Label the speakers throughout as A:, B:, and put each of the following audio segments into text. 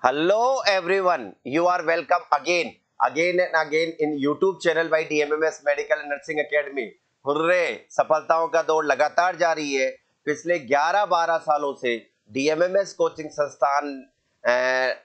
A: Hello everyone, you are welcome again and again in YouTube channel by DMMS Medical and Nursing Academy. Hurray, सफलताओं का दौर लगातार जारी है। पिछले 11-12 सालों से DMMS कोचिंग संस्थान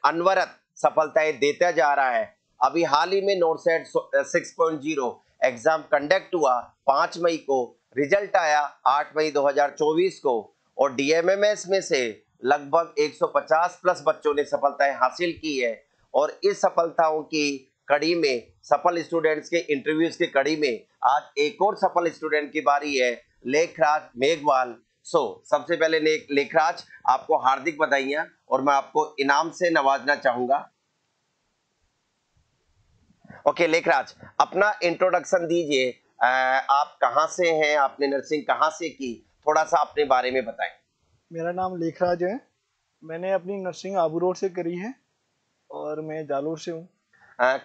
A: अनवरत सफलताएं देता जा रहा है। अभी हाल ही में नोटसेट 6.0 एग्जाम कंडक्ट हुआ 5 मई को, रिजल्ट आया 8 मई 2024 को और DMMS में से लगभग 150 प्लस बच्चों ने सफलताएं हासिल की है। और इस सफलताओं की कड़ी में, सफल स्टूडेंट्स के इंटरव्यूज की कड़ी में आज एक और सफल स्टूडेंट की बारी है, लेखराज मेघवाल। सबसे पहले लेखराज, आपको हार्दिक बधाइयां और मैं आपको इनाम से नवाजना चाहूंगा। ओके लेखराज, अपना इंट्रोडक्शन दीजिए। आप कहां से हैं, आपने नर्सिंग कहां से की, थोड़ा सा अपने बारे में बताएं।
B: मेरा नाम लेखराज है। मैंने अपनी नर्सिंग आबू रोड से करी है और मैं जालोर से हूँ।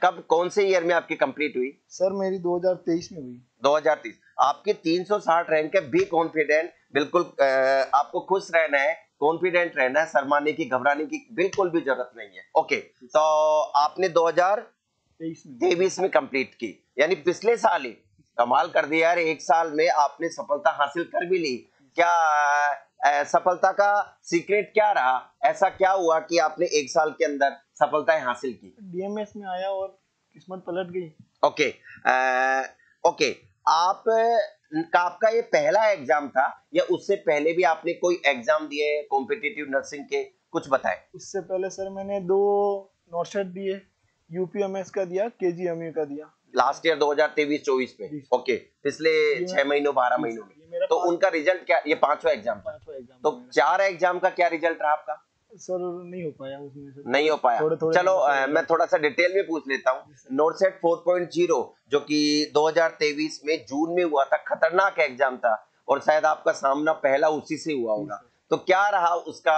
A: कब, कौन से ईयर में आपकी कंप्लीट हुई?
B: सर मेरी 2023 में हुई।
A: 2030। आपकी 360 रैंक है। बी कॉन्फिडेंट, बिल्कुल आपको खुश रहना है, कॉन्फिडेंट रहना है, शर्माने की, घबराने की बिल्कुल भी जरूरत नहीं है। ओके, तो आपने 2023 में कंप्लीट की, यानी पिछले साल ही। कमाल कर दिया यार, एक साल में आपने सफलता हासिल कर भी ली। क्या सफलता का सीक्रेट क्या रहा? ऐसा क्या हुआ कि आपने एक साल के अंदर सफलताएं हासिल की?
B: डीएमएस में आया और किस्मत पलट गई।
A: ओके, ओके, आपका ये पहला एग्जाम था या उससे पहले भी आपने कोई एग्जाम दिए कॉम्पिटिटिव नर्सिंग के? कुछ बताएं।
B: उससे पहले सर मैंने 2 नोटसेट दिए, यूपीएमएस का दिया, केजीएमयू का दिया
A: लास्ट ईयर 2023-24 में। ओके, पिछले 6 महीनों 12 महीनों में। तो उनका रिजल्ट क्या? ये 5वां एग्जाम था। तो 4 एग्जाम का क्या रिजल्ट रहा आपका?
B: सर नहीं हो पाया उसमें से।
A: नहीं हो पाया। चलो मैं थोड़ा सा डिटेल में पूछ लेता हूँ। नोटसेट 4.0 जो कि 2023 में जून में हुआ था, खतरनाक एग्जाम था और शायद आपका सामना पहला उसी से हुआ होगा। तो क्या रहा उसका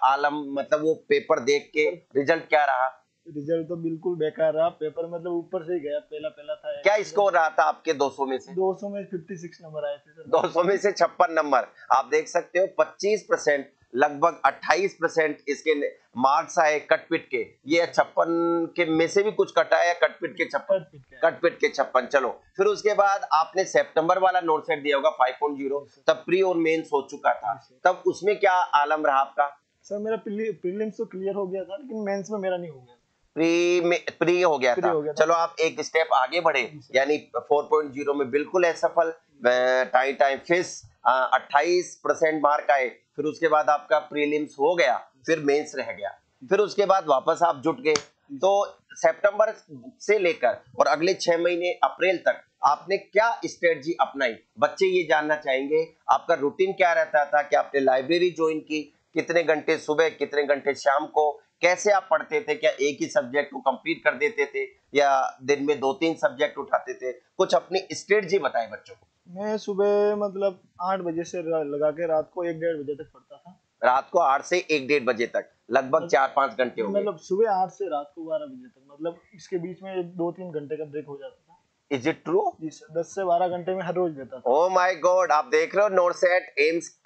A: आलम, मतलब वो पेपर देख के रिजल्ट क्या रहा?
B: रिजल्ट तो बिल्कुल बेकार रहा। पेपर मतलब ऊपर से ही गया, पहला था।
A: क्या स्कोर रहा था आपके 200 में से?
B: 200 में 56 नंबर आए थे सर।
A: 200 में से 56 नंबर। आप देख सकते हो 25%, लगभग 28% इसके मार्क्स आए कटपिट के। ये 56 के में से भी कुछ कटा है, कटपिट के 56, कटपिट के 56। चलो, फिर उसके बाद आपने सितंबर वाला नोट सेट दिया होगा 5.0, तब प्री और मेंस हो चुका था। तब उसमें क्या आलम रहा आपका?
B: सर मेरा प्रीलिम्स तो क्लियर हो गया था, लेकिन मेंस में मेरा नहीं हो गया।
A: प्री हो गया था। चलो आप एक स्टेप आगे बढ़े, यानी 4.0 में बिल्कुल असफल। टाइम फिस 28% मार्क आए। फिर उसके बाद आपका प्रीलिम्स हो गया, फिर मेंस रह गया, फिर उसके बाद वापस आप जुट गए। तो सितंबर से लेकर और अगले 6 महीने अप्रैल तक आपने क्या स्ट्रेटजी अपनाई? बच्चे ये जानना चाहेंगे, आपका रूटीन क्या रहता था? क्या आपने लाइब्रेरी ज्वाइन की? कितने घंटे सुबह, कितने घंटे शाम को? कैसे आप पढ़ते थे? क्या एक ही सब्जेक्ट को कंप्लीट कर देते थे या दिन में 2-3 सब्जेक्ट उठाते थे? कुछ अपनी स्ट्रेटजी बताएं बच्चों को।
B: मैं सुबह मतलब 8 बजे से लगा के रात को 1-1.5 बजे तक पढ़ता था।
A: रात को 8 से 1-1.5 बजे तक, लगभग 4-5 घंटे हो गए।
B: मतलब सुबह 8 से रात को 12 बजे तक, मतलब इसके बीच में 2-3 घंटे का ब्रेक हो जाता था।
A: Is it true?
B: 10 से 12 घंटे में हर रोज देता था।
A: ओह माय गॉड, आप देख रहे हो नोटसेट एम्स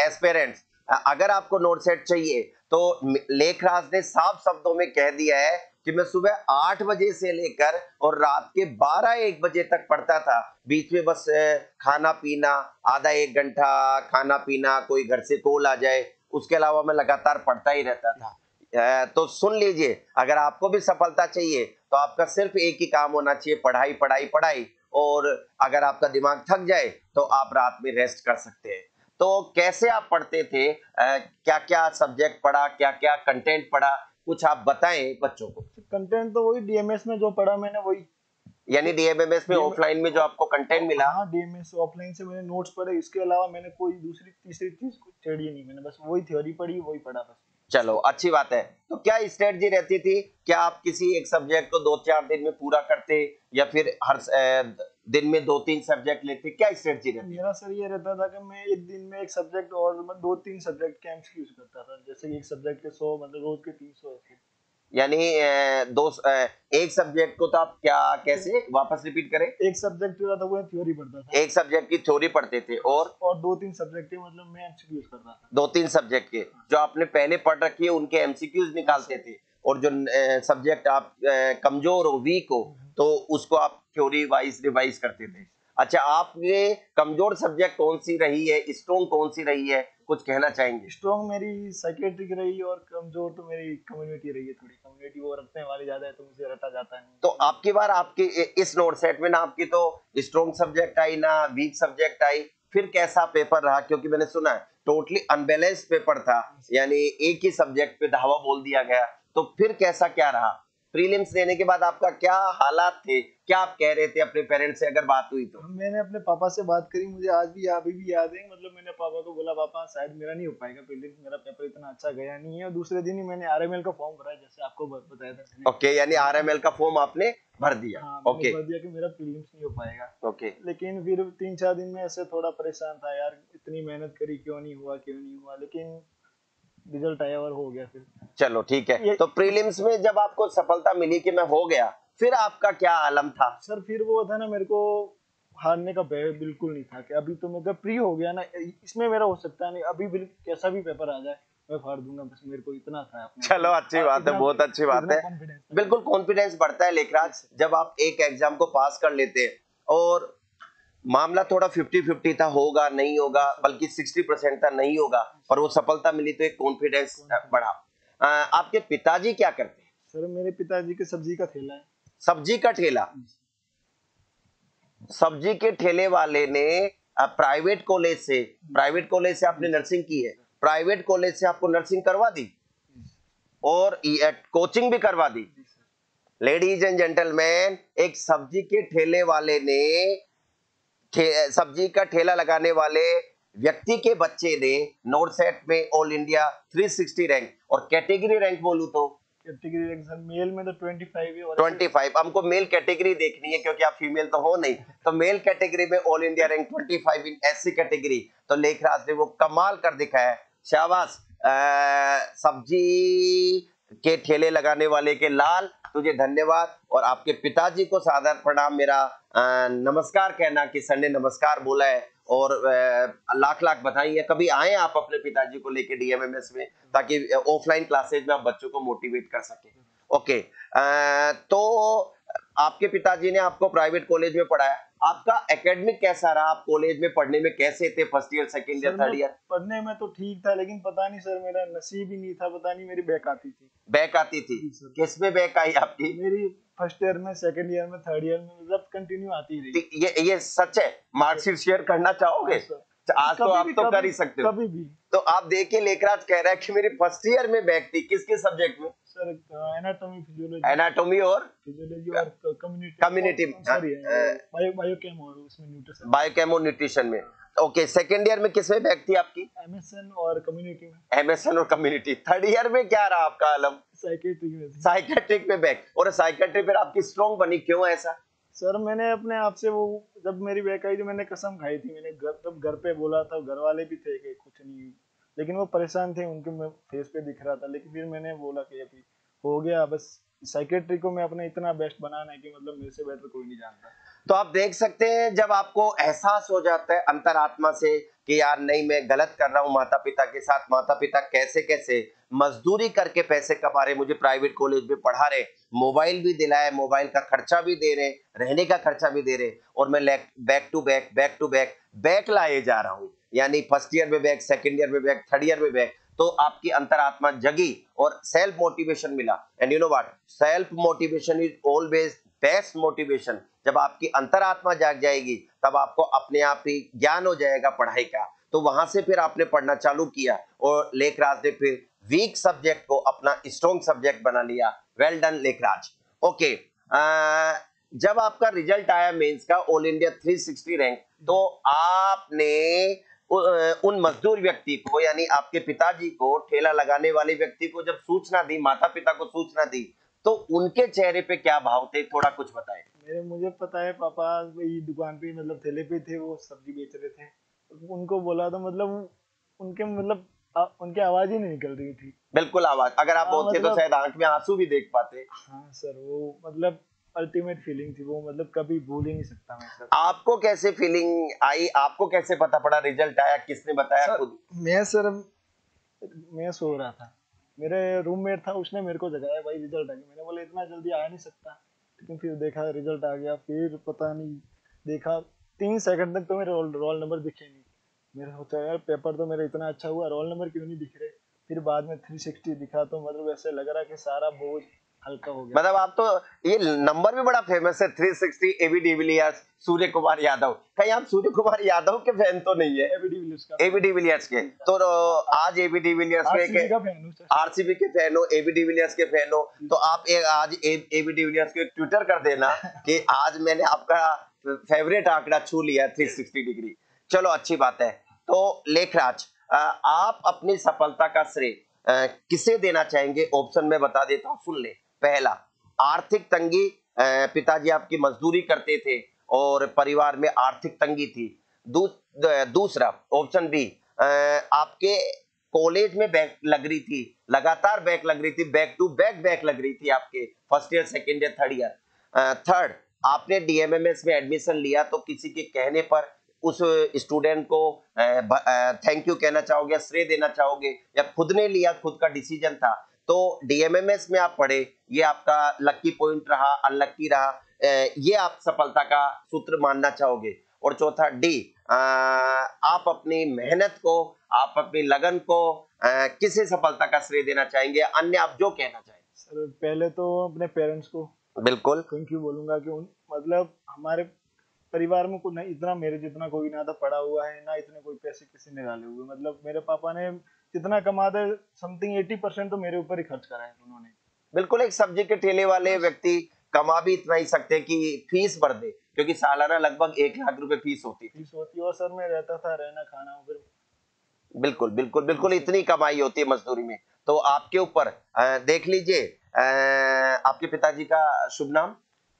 A: एस्पिरेंट्स। अगर आपको नोटसेट चाहिए तो लेखराज ने साफ शब्दों में कह दिया है कि मैं सुबह 8 बजे से लेकर और रात के 12-1 बजे तक पढ़ता था। बीच में बस खाना पीना, आधा 1 घंटा खाना पीना, कोई घर से कॉल आ जाए, उसके अलावा मैं लगातार पढ़ता ही रहता था। तो सुन लीजिए, अगर आपको भी सफलता चाहिए तो आपका सिर्फ एक ही काम होना चाहिए, पढ़ाई पढ़ाई पढ़ाई। और अगर आपका दिमाग थक जाए तो आप रात में रेस्ट कर सकते हैं। तो कैसे आप पढ़ते थे? क्या क्या सब्जेक्ट पढ़ा, क्या क्या कंटेंट पढ़ा, कुछ आप बताएं बच्चों को।
B: कंटेंट तो वही डीएमएस में जो पढ़ा मैंने वही,
A: यानी डीएमएमएस में ऑफलाइन में जो आपको कंटेंट मिला।
B: हाँ डीएमएस ऑफलाइन से मैंने नोट्स पढ़े, इसके अलावा मैंने कोई दूसरी तीसरी चीज छेड़ी नहीं। मैंने बस वही थ्योरी पढ़ी, वही पढ़ा बस।
A: चलो अच्छी बात है। तो क्या स्ट्रेटजी रहती थी? क्या आप किसी एक सब्जेक्ट को 2-4 दिन में पूरा करते या फिर हर दिन में 2-3 सब्जेक्ट लेते? क्या स्ट्रेटजी रहती?
B: मेरा सर ये रहता था कि मैं एक दिन में एक सब्जेक्ट और 2-3 सब्जेक्ट के एमसीक्यूज करता था। जैसे एक सब्जेक्ट के 100, मतलब रोज के 300 ऐसे।
A: यानी एक सब्जेक्ट को तो आप क्या, कैसे वापस रिपीट करें?
B: एक सब्जेक्ट जो था वो थ्योरी पढ़ता था।
A: एक सब्जेक्ट की थ्योरी पढ़ते थे और
B: 2-3 सब्जेक्ट के मतलब मैं एमसीक्यूज करता था।
A: 2-3 सब्जेक्ट के जो आपने पहले पढ़ रखी है उनके एमसीक्यूज निकालते थे और जो सब्जेक्ट आप कमजोर हो, वीक हो, तो उसको आप थ्योरी वाइज रिवाइज करते थे। अच्छा, आपके कमजोर सब्जेक्ट कौन सी रही है, स्ट्रॉन्ग कौन सी रही है, कुछ कहना चाहेंगे?
B: स्ट्रॉन्ग मेरी साइकेट्रिक रही और कमजोर तो मेरी कम्युनिटी रही है। थोड़ी कम्युनिटी वो रटने वाली ज्यादा है तो मुझे रटा जाता नहीं।
A: तो आपकी बार आपके इस नोट सेट में ना आपकी तो स्ट्रॉन्ग सब्जेक्ट आई ना वीक सब्जेक्ट आई, फिर कैसा पेपर रहा? क्योंकि मैंने सुना है टोटली अनबैलेंस पेपर था, यानी एक ही सब्जेक्ट पे धावा बोल दिया गया। तो फिर कैसा क्या रहा? प्रीलिम्स देने के बाद आपका क्या हालात थे, क्या आप कह रहे थे अपने पेरेंट्स से अगर बात हुई तो?
B: मैंने अपने पापा से बात करी, मुझे आज भी अभी भी याद है। मतलब मैंने पापा को बोला पापा शायद मेरा नहीं हो पाएगा प्रीलिम्स, मेरा पेपर इतना अच्छा गया नहीं है। और दूसरे दिन ही मैंने आरएमएल का फॉर्म भरा है, जैसे आपको बताया था मैंने।
A: ओके, यानी आरएमएल का फॉर्म आपने भर दिया।
B: हाँ, मैंने
A: ओके
B: भर दिया कि मेरा प्रीलिम्स नहीं हो पाएगा।
A: ओके।
B: लेकिन फिर 3-4 दिन में ऐसे थोड़ा परेशान था यार, इतनी मेहनत करी क्यों नहीं हुआ क्यों नहीं हुआ। लेकिन रिजल्ट आया और हो गया फिर।
A: चलो ठीक है।
B: ये
A: तो प्रीलिम्स में जब आपको सफलता मिली कि मैं हो गया, फिर आपका क्या आलम था?
B: सर फिर वो था ना, मेरे को हारने का भय बिल्कुल नहीं था कि अभी तो मैं जब प्री हो गया ना, इसमें मेरा हो सकता नहीं, अभी कैसा भी पेपर आ जाए मैं फाड़ दूंगा, बस मेरे को इतना था अपने।
A: चलो अच्छी बात है, बहुत अच्छी बात है।
B: कॉन्फिडेंस।
A: बिल्कुल कॉन्फिडेंस बढ़ता है लेखराज जब आप एक एग्जाम को पास कर लेते हैं। और मामला थोड़ा 50-50 था, होगा नहीं होगा, बल्कि 60% था नहीं होगा, पर वो सफलता मिली तो एक कॉन्फिडेंस बढ़ा। आपके पिताजी क्या करते हैं?
B: सर मेरे पिताजी के सब्जी का ठेला है।
A: सब्जी का ठेला। सब्जी के ठेले वाले ने प्राइवेट कॉलेज से आपने नर्सिंग की है, प्राइवेट कॉलेज से आपको नर्सिंग करवा दी और कोचिंग भी करवा दी। लेडीज एंड जेंटलमैन, एक सब्जी के ठेले वाले ने सब्जी का ठेला लगाने वाले व्यक्ति के बच्चे ने नोट सेट में ऑल इंडिया 360 रैंक, और कैटेगरी रैंक बोलूं तो
B: कैटेगरी रैंक सर मेल में तो 25 है और
A: 25। हमको मेल कैटेगरी देखनी है क्योंकि आप फीमेल तो हो नहीं, तो मेल कैटेगरी में ऑल इंडिया रैंक 25 इन एससी कैटेगरी। तो लेखराज ने वो कमाल कर दिखाया है, शाबाश। सब्जी के ठेले लगाने वाले के लाल, तुझे धन्यवाद। और आपके पिताजी को सादर प्रणाम, मेरा नमस्कार कहना कि सर ने नमस्कार बोला है। और लाख लाख बधाई है। कभी आए आप अपने पिताजी को लेके डीएमएमएस में, ताकि ऑफलाइन क्लासेज में आप बच्चों को मोटिवेट कर सके। ओके, तो आपके पिताजी ने आपको प्राइवेट कॉलेज में पढ़ाया, आपका एकेडमिक कैसा रहा? आप कॉलेज में पढ़ने में कैसे थे? First year, second year, third year?
B: पढ़ने में तो ठीक था, लेकिन पता नहीं सर मेरा नसीब ही नहीं था, पता नहीं मेरी बैक आती थी।
A: बैक आती थी? किस में बैक आई आपकी?
B: मेरी फर्स्ट ईयर में, सेकंड ईयर में, थर्ड ईयर में मतलब कंटिन्यू आती रही।
A: ये सच है? मार्कशीट शेयर करना चाहोगे? आज तो आप तो कर ही सकते हो।
B: कभी भी।
A: तो आप देखिए, लेखराज कह रहा है कि मेरी फर्स्ट ईयर में बैक थी। किसके सब्जेक्ट में?
B: Sir anatomy physiology.
A: एनाटॉमी और
B: कम्युनिटी
A: सॉरी
B: बायोकेम और उसमें न्यूट्रिशन।
A: बायोकेम और न्यूट्रिशन में। ओके, सेकंड ईयर में किसमें बैक थी आपकी?
B: एमएसएन और कम्युनिटी में।
A: एमएसएन और कम्युनिटी। थर्ड ईयर में क्या रहा आपका आलम?
B: साइकेट्रिक में।
A: साइकेट्रिक में बैक। और साइकेट्रिक पर आपकी स्ट्रॉन्ग बनी, क्यों ऐसा?
B: सर मैंने अपने आप से वो, जब मेरी बैक आई तो मैंने कसम खाई थी, मैंने जब घर पे बोला था, घर वाले भी थे कि कुछ नहीं, लेकिन वो परेशान थे, उनके फेस पे दिख रहा था। लेकिन फिर मैंने बोला कि अभी हो गया, बस साइकेट्री को मैं अपना इतना बेस्ट बनाना है कि मतलब मेरे से बेटर कोई नहीं जानता।
A: तो आप देख सकते हैं, जब आपको एहसास हो जाता है अंतरात्मा से कि यार नहीं, मैं गलत कर रहा हूं माता पिता के साथ, माता पिता कैसे कैसे मजदूरी करके पैसे कमा रहे, मुझे प्राइवेट कॉलेज में पढ़ा रहे, मोबाइल भी दिलाए, मोबाइल का खर्चा भी दे रहे, रहने का खर्चा भी दे रहे, और मैं बैक टू बैक लाए जा रहा हूँ। यानी फर्स्ट ईयर में बैक, सेकेंड ईयर में बैक, थर्ड ईयर में बैक। तो आपकी अंतरात्मा जगी और सेल्फ मोटिवेशन मिला। And you know what, self motivation is always best motivation. जब आपकी अंतरात्मा जाग जाएगी, तब आपको अपने आप ही ज्ञान हो जाएगा पढ़ाई का। तो वहां से फिर आपने पढ़ना चालू किया और लेखराज ने फिर वीक सब्जेक्ट को अपना स्ट्रॉन्ग सब्जेक्ट बना लिया। Well done Lekhraj. ओके, जब आपका रिजल्ट आया मेंस का ऑल इंडिया 360 रैंक, तो आपने उन मजदूर व्यक्ति को, यानी आपके पिताजी को, ठेला लगाने वाले व्यक्ति को जब सूचना दी, माता पिता को सूचना दी, तो उनके चेहरे पे क्या भाव थे? थोड़ा कुछ बताएं।
B: मुझे पता है पापा वही दुकान पे, मतलब ठेले पे थे, वो सब्जी बेच रहे थे। उनको बोला तो मतलब उनके मतलब उनकी आवाज ही नहीं निकल रही थी।
A: बिल्कुल आवाज, अगर आप बोलते तो शायद आंख में आंसू भी देख पाते।
B: हाँ सर, वो मतलब अल्टीमेट फीलिंग थी वो, मतलब कभी भूल ही नहीं सकता मैं सर।
A: आपको कैसे फीलिंग आई? आपको कैसे पता पड़ा? रिजल्ट आया, किसने बताया? खुद?
B: मैं सो रहा था, मेरे रूममेट था, उसने मेरे को जगाया, भाई रिजल्ट आ गया। मैंने बोला इतना जल्दी आ नहीं सकता, लेकिन फिर देखा रिजल्ट आ गया। फिर पता नहीं, देखा 3 सेकंड तक तो मेरे रोल नंबर दिखे नहीं। मेरा सोचा यार पेपर तो मेरा इतना अच्छा हुआ, रोल नंबर क्यों नहीं दिख रहे। फिर बाद में 360 दिखा, तो मतलब ऐसे लग रहा कि सारा बोझ हल्का हो गया।
A: मतलब आप तो, ये नंबर भी बड़ा फेमस है 360 एबी डिविलियर्स, सूर्य कुमार यादव। कहीं आप सूर्य कुमार यादव के फैन तो नहीं है?
B: एबी डिविलियर्स का
A: एबी डिविलियर्स के तो आज एबी डिविलियर्स में
B: आरसीबी का फैन हूं सर।
A: आरसीबी के फैन हो, एबी डिविलियर्स के फैन हो, तो आप आज एबी डिविलियर्स को एक ट्विटर कर देना कि आज मैंने आपका फेवरेट आंकड़ा छू लिया 360 डिग्री। चलो अच्छी बात है। तो लेखराज, आप अपनी सफलता का श्रेय किसे देना चाहेंगे? ऑप्शन में बता देता हूं, सुन ले। पहला, आर्थिक तंगी, पिताजी आपकी मजदूरी करते थे और परिवार में आर्थिक तंगी थी। दूसरा ऑप्शन बी, आपके कॉलेज में बैक लग रही थी, लगातार बैक लग रही थी, बैक टू बैक लग रही थी आपके first year, second year, third year. Third, आपने डीएमएमएस में एडमिशन लिया तो किसी के कहने पर उस स्टूडेंट को थैंक यू कहना चाहोगे, श्रेय देना चाहोगे, या खुद ने लिया, खुद का डिसीजन था? तो डीएमएमएस में आप पढ़े, ये आपका लकी पॉइंट रहा, अनलकी रहा, ये आप सफलता का सूत्र मानना चाहोगे? और चौथा डी, आप अपनी मेहनत को, आप अपनी लगन को किसे सफलता का श्रेय देना चाहेंगे? अन्य आप जो कहना चाहेंगे।
B: सर पहले तो अपने पेरेंट्स को
A: बिल्कुल
B: थैंक यू बोलूंगा कि मतलब हमारे परिवार में कोई नहीं, इतना मेरे जितना कोई ना तो पढ़ा हुआ है, ना इतने कोई पैसे किसी ने डाले हुए। मतलब मेरे पापा ने जितना कमाते, समथिंग 80% तो मेरे ऊपर ही खर्च करा है उन्होंने।
A: बिल्कुल, एक सब्जी के ठेले वाले व्यक्ति कमा भी इतना ही सकते हैं कि फीस भर दे, क्योंकि सालाना लगभग 1 लाख रुपए फीस होती थी।
B: फीस होती है, और सर में रहता था, रहना खाना, फिर
A: बिल्कुल बिल्कुल बिल्कुल, इतनी कमाई होती है मजदूरी में। तो आपके ऊपर देख लीजिए, आपके पिताजी का शुभ नाम?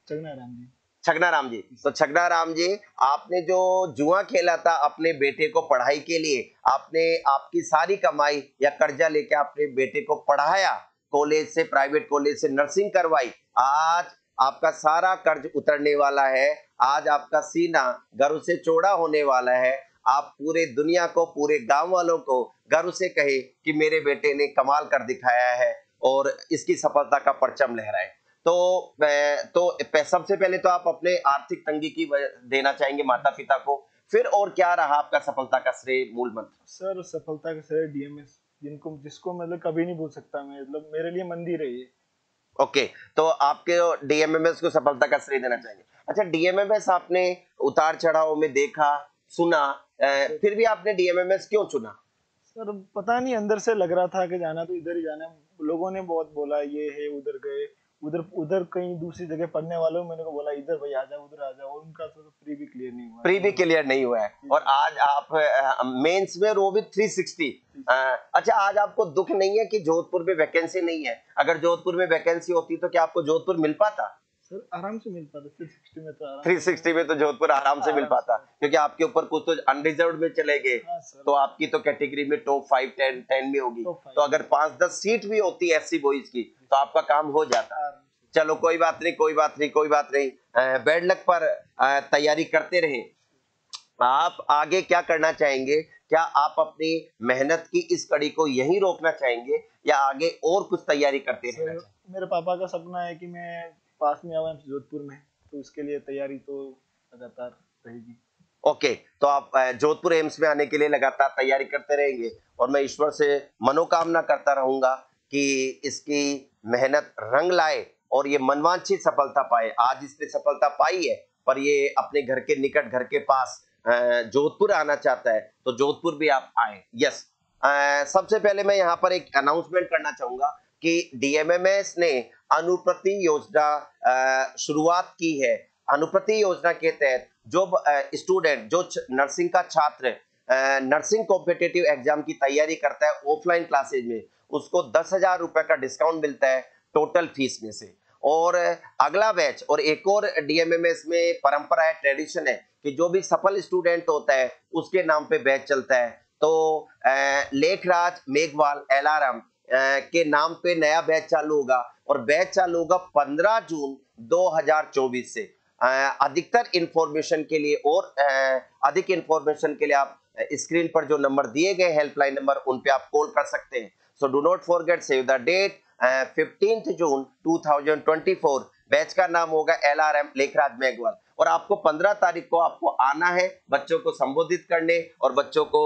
B: चगना राम जी।
A: छगना राम जी। तो छगना राम जी, आपने जो जुआ खेला था अपने बेटे को पढ़ाई के लिए, आपने आपकी सारी कमाई या कर्जा लेके अपने बेटे को पढ़ाया, कॉलेज से, प्राइवेट कॉलेज से नर्सिंग करवाई। आज आपका सारा कर्ज उतरने वाला है, आज आपका सीना गर्व से चौड़ा होने वाला है। आप पूरे दुनिया को, पूरे गांव वालों को गर्व से कहे कि मेरे बेटे ने कमाल कर दिखाया है और इसकी सफलता का परचम लहराए। तो सबसे पहले तो आप अपने आर्थिक तंगी की देना चाहेंगे माता पिता को, फिर और क्या रहा आपका सफलता का श्रेय, मूल मंत्र?
B: सर सफलता का श्रेय डीएमएस, जिसको मतलब कभी नहीं भूल सकता मैं, मतलब मेरे लिए मंदिर है ये।
A: ओके, तो आपके डीएमएमएस को सफलता का श्रेय देना चाहेंगे। अच्छा, डीएमएमएस आपने उतार चढ़ाव में देखा, सुना, फिर भी आपने डीएमएमएस क्यों चुना?
B: सर पता नहीं, अंदर से लग रहा था कि जाना तो इधर ही जाना है। लोगों ने बहुत बोला ये है, उधर गए, उधर उधर कहीं दूसरी जगह पढ़ने वालों मैंने को बोला इधर भाई आ जाओ, उधर आ जाओ, और उनका तो प्री भी क्लियर नहीं हुआ।
A: प्री भी क्लियर नहीं हुआ है और आज आप मेंस में रो विद 360। अच्छा, आज आपको दुख नहीं है कि जोधपुर में वैकेंसी नहीं है? अगर जोधपुर में वैकेंसी होती तो क्या आपको जोधपुर मिल पाता?
B: सर आराम से मिल पाता, 360 में तो आराम
A: 360 में तो जोधपुर आराम से मिल पाता, क्योंकि आपके ऊपर कुछ तो अनरिजर्व में चले गए,
B: हाँ सर।
A: तो आपकी तो कैटेगरी में टॉप 5 10 में होगी। तो अगर 5-10 सीट भी होती एससी बॉयज की तो आपका काम हो जाता। चलो कोई बात नहीं, कोई बात नहीं, कोई बात नहीं, बैड लक पर तैयारी करते रहें। आप आगे क्या करना चाहेंगे? क्या आप अपनी मेहनत की इस कड़ी को यहीं रोकना चाहेंगे या आगे और कुछ तैयारी करते रहना चाहेंगे?
B: मेरे पापा का सपना है कि मैं पास में आऊं जोधपुर में, तो उसके लिए तैयारी तो लगातार रहेगी।
A: ओके, तो आप जोधपुर एम्स में आने के लिए लगातार तैयारी करते रहेंगे और मैं ईश्वर से मनोकामना करता रहूंगा कि इसकी मेहनत रंग लाए और ये मनवांछित सफलता पाए। आज इसने सफलता पाई है, पर ये अपने घर के निकट, घर के पास जोधपुर आना चाहता है, तो जोधपुर भी आप आए। यस, सबसे पहले मैं यहाँ पर एक अनाउंसमेंट करना चाहूंगा कि डीएमएमएस ने अनुप्रति योजना शुरुआत की है। अनुप्रति योजना के तहत जो स्टूडेंट, जो नर्सिंग का छात्र नर्सिंग कॉम्पिटिटिव एग्जाम की तैयारी करता है ऑफलाइन क्लासेज में, उसको 10,000 रुपए का डिस्काउंट मिलता है टोटल फीस में से। और अगला बैच, और एक और डीएमएमएस में परंपरा है, ट्रेडिशन है कि जो भी सफल स्टूडेंट होता है उसके नाम पे बैच चलता है। तो लेखराज मेघवाल एलआरएम के नाम पे नया बैच चालू होगा और बैच चालू होगा 15 जून 2024 से। अधिकतर इंफॉर्मेशन के लिए और अधिक इंफॉर्मेशन के लिए आप स्क्रीन पर जो नंबर दिए गए हेल्पलाइन नंबर उन पे आप कॉल कर सकते हैं। So do not forget, save the date 15 June 2024। Batch का नाम होगा LRM लेखराज मेघवाल, और आपको 15 तारीख को आपको आना है बच्चों को संबोधित करने और बच्चों को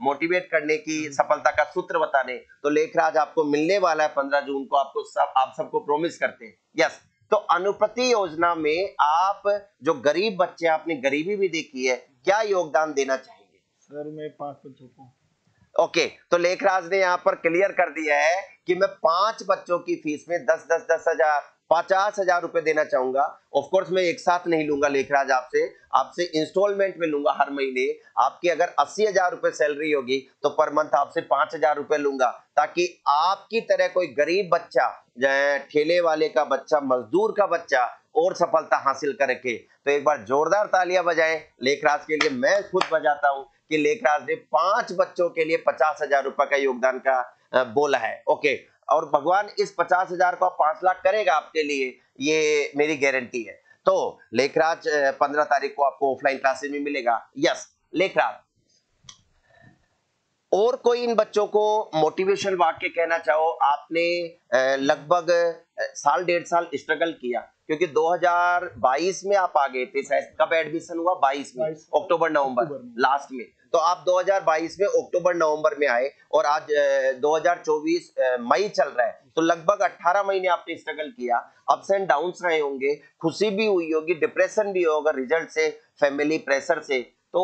A: मोटिवेट करने की सफलता का सूत्र बताने। तो लेखराज आपको मिलने वाला है 15 जून को, आप सबको प्रॉमिस करते हैं। यस, तो अनुप्रति योजना में आप जो गरीब बच्चे, आपने गरीबी भी देखी है, क्या योगदान देना चाहेंगे?
B: सर मैं 5 बच्चों को।
A: ओके, तो लेखराज ने यहाँ पर क्लियर कर दिया है कि मैं 5 बच्चों की फीस में 10 हजार 50,000 रुपए देना चाहूंगा। ऑफ कोर्स मैं एक साथ नहीं लूंगा लेखराज, आपसे इंस्टॉलमेंट में लूंगा हर महीने। आपकी अगर 80,000 रुपए सैलरी होगी तो पर मंथ आपसे 5,000 रुपए लूंगा, ताकि आपकी तरह कोई गरीब बच्चा, ठेले वाले का बच्चा, मजदूर का बच्चा और सफलता हासिल करके। तो एक बार जोरदार तालियां बजाएं लेखराज के लिए। मैं खुद बजाता हूं कि लेखराज ने 5 बच्चों के लिए 50,000 रुपए का योगदान का बोला है। ओके, और भगवान इस 50,000 को 5 लाख करेगा आपके लिए, ये मेरी गारंटी है। तो लेखराज 15 तारीख को आपको ऑफलाइन क्लासेस में मिलेगा। यस लेखराज, और कोई इन बच्चों को मोटिवेशन वाक्य कहना चाहो? आपने लगभग साल 1.5 साल स्ट्रगल किया, क्योंकि 2022 में आप आ गए थे शायद। कब एडमिशन हुआ? 22 में, अक्टूबर नवंबर लास्ट में। तो आप 2022 में अक्टूबर नवंबर में आए और आज 2024 मई चल रहा है, तो लगभग 18 महीने आपने स्ट्रगल किया। अप्स एंड डाउन्स रहे होंगे, खुशी भी हुई होगी, डिप्रेशन भी होगा रिजल्ट से, फैमिली प्रेशर से। तो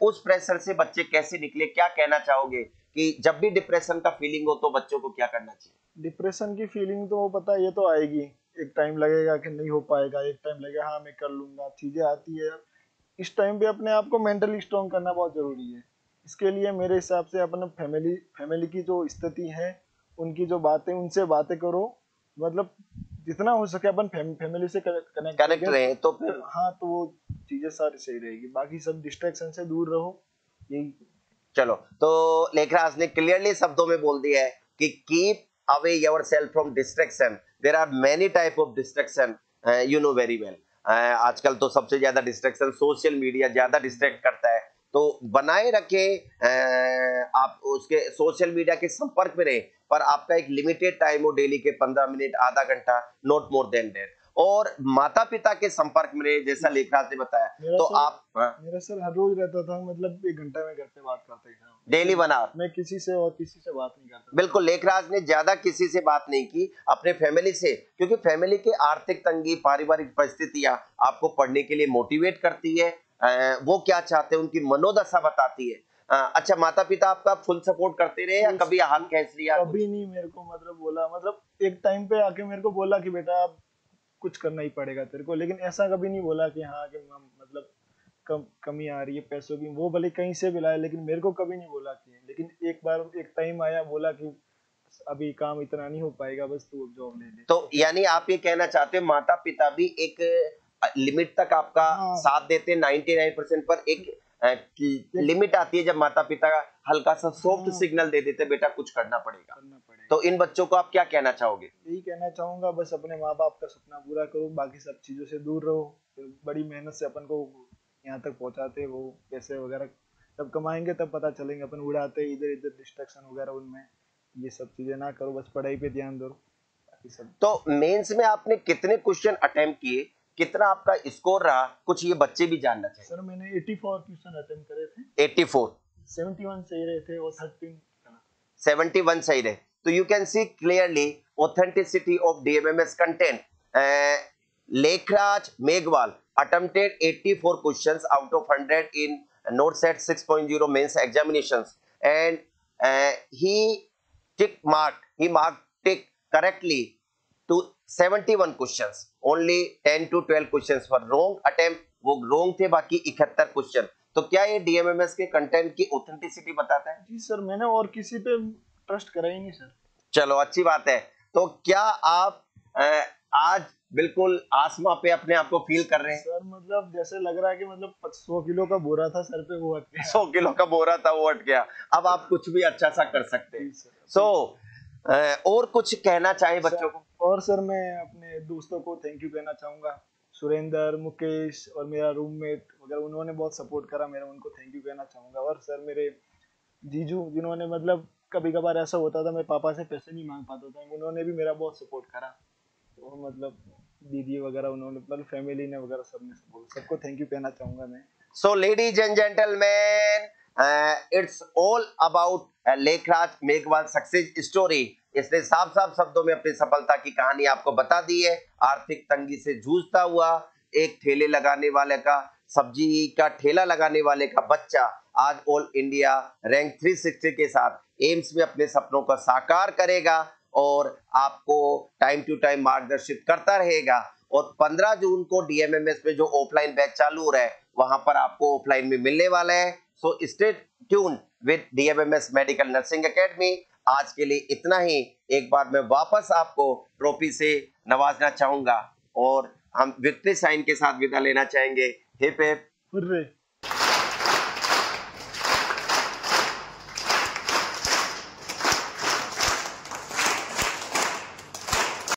A: उस प्रेशर से बच्चे कैसे निकले? क्या कहना चाहोगे कि जब भी डिप्रेशन का फीलिंग हो तो बच्चों को क्या करना चाहिए?
B: डिप्रेशन की फीलिंग तो पता है, ये तो आएगी। एक टाइम लगेगा कि नहीं हो पाएगा, एक टाइम लगेगा हाँ मैं कर लूंगा, चीजें आती है। इस टाइम पे अपने आप को मेंटली स्ट्रॉन्ग करना बहुत जरूरी है। इसके लिए मेरे हिसाब से अपने फैमिली की जो स्थिति है, उनकी जो बातें, उनसे बातें करो। मतलब जितना हो सके अपन फैमिली से
A: कनेक्ट रहे तो फिर
B: हाँ, तो वो चीजें सारी सही रहेगी। बाकी सब डिस्ट्रैक्शन से दूर रहो, यही।
A: चलो, तो लेखराज ने क्लियरली शब्दों में बोल दिया है कि keep away yourself from distraction. There are many type of distraction, you know very well. आजकल तो सबसे ज्यादा डिस्ट्रैक्शन सोशल मीडिया ज्यादा डिस्ट्रैक्ट करता है। तो बनाए रखे आप उसके सोशल मीडिया के संपर्क में रहे, पर आपका एक लिमिटेड टाइम हो, डेली के 15 मिनट आधा घंटा, नॉट मोर देन दैट। और माता पिता के संपर्क में रहे, जैसा लेखराज ने बताया। तो आप
B: मेरा सर हर रोज रहता था, मतलब 1 घंटा में घर पे बात करता था
A: डेली 1 आवर।
B: मैं किसी से बात नहीं करता।
A: बिल्कुल, लेखराज ने ज्यादा किसी से बात नहीं की, अपने फैमिली से, क्योंकि फैमिली की आर्थिक तंगी, पारिवारिक परिस्थितियां आपको पढ़ने के लिए मोटिवेट करती है। वो क्या चाहते हैं उनकी मनोदशा बताती है। अच्छा, माता पिता आपका फुल सपोर्ट करते रहे या कभी हाथ खींच लिया?
B: कभी नहीं मेरे को मतलब बोला, मतलब एक टाइम पे आके मेरे को बोला कि बेटा अब कुछ करना ही पड़ेगा तेरे को, लेकिन ऐसा कभी नहीं बोला कि हाँ कि मतलब कमी आ रही है पैसों की। वो भले कहीं से भी लाए, लेकिन मेरे को कभी नहीं बोला कि। लेकिन एक बार एक टाइम आया, बोला कि अभी काम इतना नहीं हो पाएगा, बस तू जॉब ले ले।
A: तो यानी आप ये कहना चाहते हैं माता पिता भी एक लिमिट तक आपका
B: हाँ,
A: साथ देते हैं 99%, पर एक लिमिट आती है जब माता पिता हल्का सा सॉफ्ट सिग्नल दे देते, बेटा कुछ करना पड़ेगा। तो इन बच्चों को आप क्या कहना चाहोगे?
B: यही कहना चाहूंगा, बस अपने माँ बाप का सपना पूरा करो, बाकी सब चीजों से दूर रहो। बड़ी मेहनत से अपन को यहाँ तक पहुँचाते, वो पैसे वगैरह जब कमाएंगे तब पता चलेंगे। अपन उड़ाते इधर इधर डिस्ट्रैक्शन वगैरह उनमें, ये सब चीजें ना करो, बस पढ़ाई पे ध्यान दो बाकी सब।
A: तो मेंस में आपने कितने क्वेश्चन अटेम्प्ट किए, कितना आपका स्कोर रहा, कुछ ये बच्चे भी जानना चाहिए।
B: सर मैंने 84 क्वेश्चन अटेम्प्ट करे थे।
A: 84,
B: 71 सही रहे थे और 13
A: 71 सही रहे। तो you can see clearly authenticity of DMMS content. Lekhraj Meghwal attempted 84 questions out of 100 in NOTSET 6.0 mains examinations, and he marked it correctly to 71 questions. Only 10 to 12 questions were wrong attempt, वो wrong थे, बाकी 71 question. तो क्या ये डीएमएमएस के content की authenticity बताता है?
B: जी सर, मैंने और किसी पे ट्रस्ट करा ही नहीं सर।
A: चलो, अच्छी बात है। तो क्या आप आज बिल्कुल आसमां पे अपने आप को फील कर रहे हैं?
B: सर मतलब जैसे लग रहा है कि मतलब 100 किलो का बोरा था सर पे, वो हट गया।
A: 100 किलो का बोरा था, वो हट गया। अब आप कुछ भी अच्छा सा कर सकते हैं। सो और कुछ कहना चाहे बच्चों को?
B: और सर मैं अपने दोस्तों को थैंक यू कहना चाहूंगा, सुरेंद्र, मुकेश और मेरा रूममेट वगैरह, उन्होंने बहुत सपोर्ट करा मेरा, उनको थैंक यू कहना चाहूँगा। और सर मेरे जीजू, जिन्होंने मतलब कभी कभार ऐसा होता था मैं पापा से पैसे नहीं मांग पाता था, उन्होंने भी मेरा बहुत सपोर्ट करा। तो मतलब दीदी वगैरह, उन्होंने मतलब फैमिली ने वगैरह सबने सपोर्ट, सबको थैंक यू कहना चाहूँगा मैं।
A: So, ladies and gentlemen, it's all about Lekhraj Meghwal success story. इसने साफ साफ शब्दों में अपनी सफलता की कहानी आपको बता दी है। आर्थिक तंगी से जूझता हुआ एक ठेले लगाने वाले का, सब्जी का ठेला लगाने वाले का बच्चा आज ऑल इंडिया रैंक 360 के साथ एम्स में अपने सपनों को साकार करेगा और आपको टाइम टू टाइम मार्गदर्शित करता रहेगा। और 15 जून को डीएमएमएस में जो ऑफलाइन बैच चालू हो रहा है, वहां पर आपको ऑफलाइन में मिलने वाला है। So stay tune with DMMS medical nursing academy. आज के लिए इतना ही। एक बार मैं वापस आपको ट्रॉफी से नवाजना चाहूंगा और हम विक्ट्री साइन के साथ विदा लेना चाहेंगे। Hip hip
B: hurray.